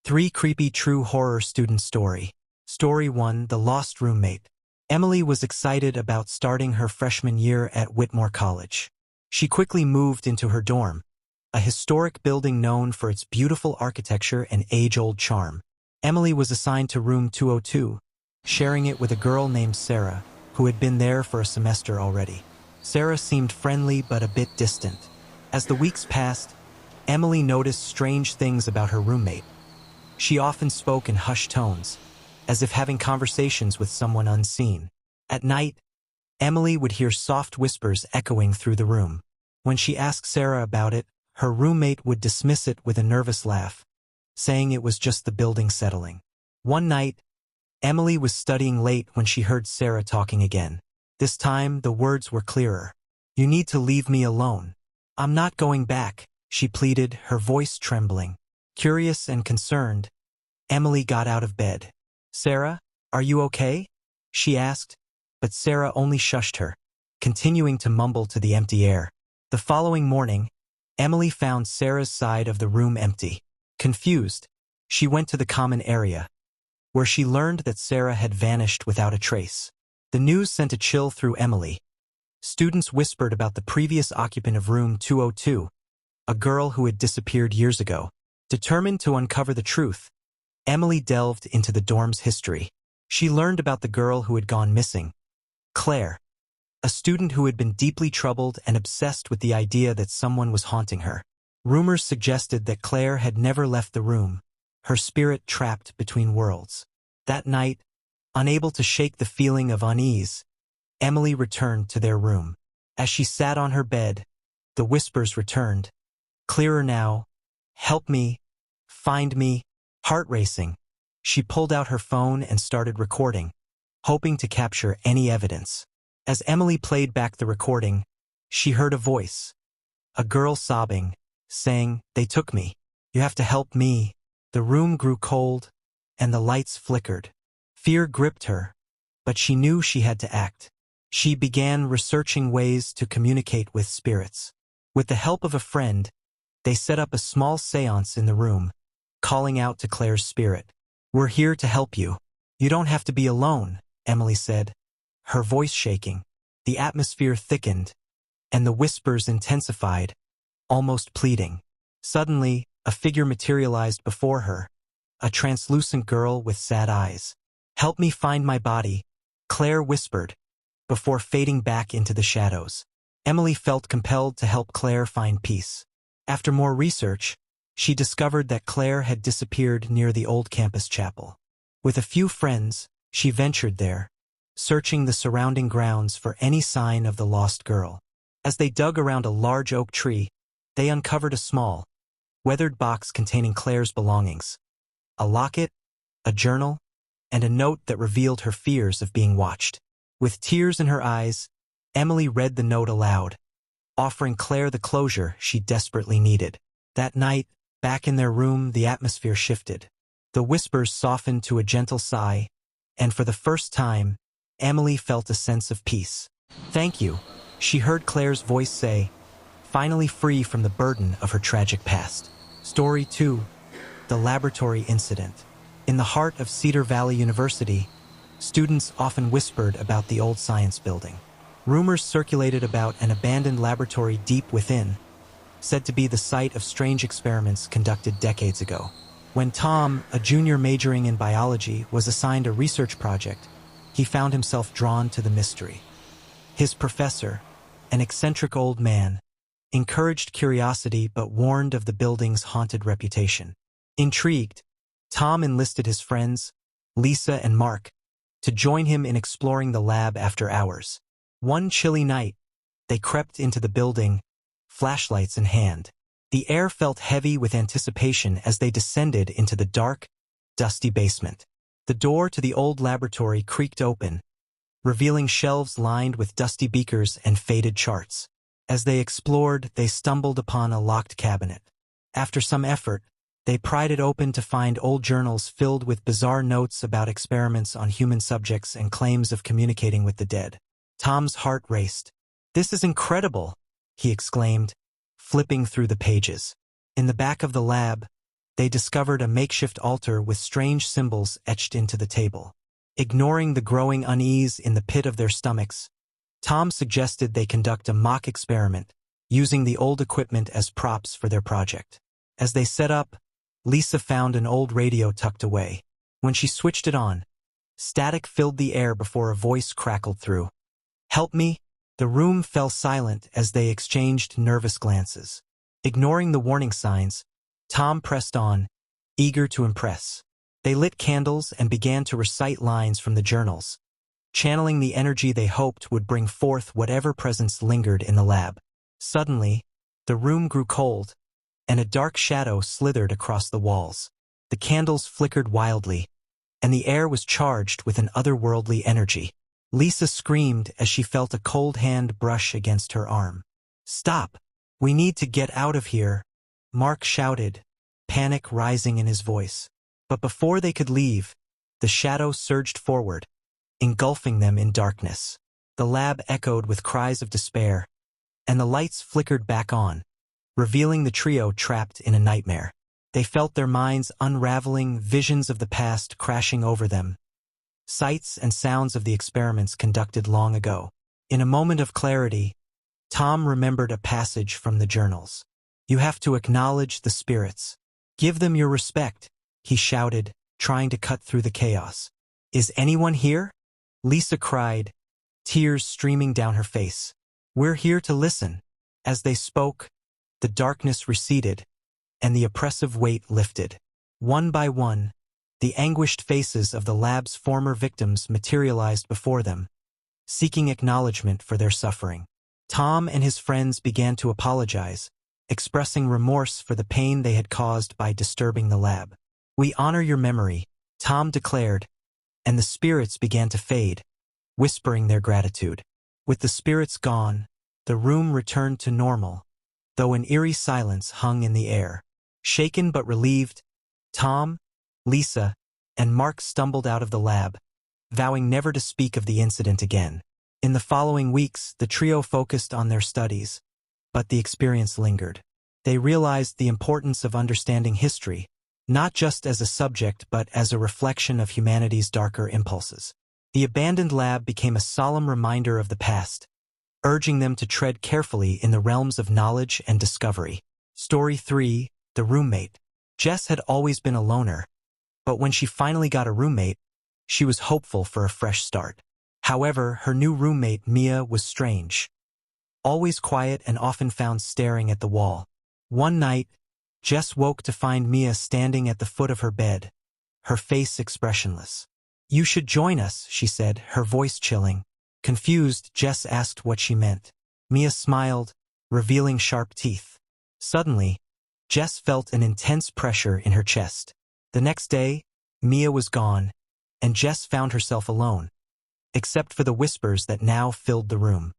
3 Creepy True Horror Student Story. Story 1, The Lost Roommate. Emily was excited about starting her freshman year at Whitmore College. She quickly moved into her dorm, a historic building known for its beautiful architecture and age-old charm. Emily was assigned to room 202, sharing it with a girl named Sarah, who had been there for a semester already. Sarah seemed friendly but a bit distant. As the weeks passed, Emily noticed strange things about her roommate. She often spoke in hushed tones, as if having conversations with someone unseen. At night, Emily would hear soft whispers echoing through the room. When she asked Sarah about it, her roommate would dismiss it with a nervous laugh, saying it was just the building settling. One night, Emily was studying late when she heard Sarah talking again. This time, the words were clearer. "You need to leave me alone. I'm not going back," she pleaded, her voice trembling. Curious and concerned, Emily got out of bed. "Sarah, are you okay?" she asked, but Sarah only shushed her, continuing to mumble to the empty air. The following morning, Emily found Sarah's side of the room empty. Confused, she went to the common area, where she learned that Sarah had vanished without a trace. The news sent a chill through Emily. Students whispered about the previous occupant of room 202, a girl who had disappeared years ago. Determined to uncover the truth, Emily delved into the dorm's history. She learned about the girl who had gone missing, Claire, a student who had been deeply troubled and obsessed with the idea that someone was haunting her. Rumors suggested that Claire had never left the room, her spirit trapped between worlds. That night, unable to shake the feeling of unease, Emily returned to their room. As she sat on her bed, the whispers returned. Clearer now. "Help me. Find me." Heart racing, she pulled out her phone and started recording, hoping to capture any evidence. As Emily played back the recording, she heard a voice, a girl sobbing, saying, "They took me. You have to help me." The room grew cold, and the lights flickered. Fear gripped her, but she knew she had to act. She began researching ways to communicate with spirits. With the help of a friend, they set up a small seance in the room, calling out to Claire's spirit. "We're here to help you. You don't have to be alone," Emily said, her voice shaking. The atmosphere thickened, and the whispers intensified, almost pleading. Suddenly, a figure materialized before her, a translucent girl with sad eyes. "Help me find my body," Claire whispered, before fading back into the shadows. Emily felt compelled to help Claire find peace. After more research, she discovered that Claire had disappeared near the old campus chapel. With a few friends, she ventured there, searching the surrounding grounds for any sign of the lost girl. As they dug around a large oak tree, they uncovered a small, weathered box containing Claire's belongings. A locket, a journal, and a note that revealed her fears of being watched. With tears in her eyes, Emily read the note aloud, offering Claire the closure she desperately needed. That night, back in their room, the atmosphere shifted. The whispers softened to a gentle sigh, and for the first time, Emily felt a sense of peace. "Thank you," she heard Claire's voice say, finally free from the burden of her tragic past. Story 2, The Laboratory Incident. In the heart of Cedar Valley University, students often whispered about the old science building. Rumors circulated about an abandoned laboratory deep within, said to be the site of strange experiments conducted decades ago. When Tom, a junior majoring in biology, was assigned a research project, he found himself drawn to the mystery. His professor, an eccentric old man, encouraged curiosity but warned of the building's haunted reputation. Intrigued, Tom enlisted his friends, Lisa and Mark, to join him in exploring the lab after hours. One chilly night, they crept into the building, flashlights in hand. The air felt heavy with anticipation as they descended into the dark, dusty basement. The door to the old laboratory creaked open, revealing shelves lined with dusty beakers and faded charts. As they explored, they stumbled upon a locked cabinet. After some effort, they pried it open to find old journals filled with bizarre notes about experiments on human subjects and claims of communicating with the dead. Tom's heart raced. "This is incredible," he exclaimed, flipping through the pages. In the back of the lab, they discovered a makeshift altar with strange symbols etched into the table. Ignoring the growing unease in the pit of their stomachs, Tom suggested they conduct a mock experiment, using the old equipment as props for their project. As they set up, Lisa found an old radio tucked away. When she switched it on, static filled the air before a voice crackled through. "Help me?" The room fell silent as they exchanged nervous glances. Ignoring the warning signs, Tom pressed on, eager to impress. They lit candles and began to recite lines from the journals, channeling the energy they hoped would bring forth whatever presence lingered in the lab. Suddenly, the room grew cold, and a dark shadow slithered across the walls. The candles flickered wildly, and the air was charged with an otherworldly energy. Lisa screamed as she felt a cold hand brush against her arm. "Stop! We need to get out of here," Mark shouted, panic rising in his voice. But before they could leave, the shadow surged forward, engulfing them in darkness. The lab echoed with cries of despair, and the lights flickered back on, revealing the trio trapped in a nightmare. They felt their minds unraveling, visions of the past crashing over them, sights and sounds of the experiments conducted long ago. In a moment of clarity, Tom remembered a passage from the journals. "You have to acknowledge the spirits. Give them your respect," he shouted, trying to cut through the chaos. "Is anyone here?" Lisa cried, tears streaming down her face. "We're here to listen." As they spoke, the darkness receded, and the oppressive weight lifted. One by one, the anguished faces of the lab's former victims materialized before them, seeking acknowledgement for their suffering. Tom and his friends began to apologize, expressing remorse for the pain they had caused by disturbing the lab. "We honor your memory," Tom declared, and the spirits began to fade, whispering their gratitude. With the spirits gone, the room returned to normal, though an eerie silence hung in the air. Shaken but relieved, Tom, Lisa, and Mark stumbled out of the lab, vowing never to speak of the incident again. In the following weeks, the trio focused on their studies, but the experience lingered. They realized the importance of understanding history, not just as a subject but as a reflection of humanity's darker impulses. The abandoned lab became a solemn reminder of the past, urging them to tread carefully in the realms of knowledge and discovery. Story 3, The Roommate. Jess had always been a loner, but when she finally got a roommate, she was hopeful for a fresh start. However, her new roommate, Mia, was strange. Always quiet and often found staring at the wall. One night, Jess woke to find Mia standing at the foot of her bed, her face expressionless. "You should join us," she said, her voice chilling. Confused, Jess asked what she meant. Mia smiled, revealing sharp teeth. Suddenly, Jess felt an intense pressure in her chest. The next day, Mia was gone, and Jess found herself alone, except for the whispers that now filled the room.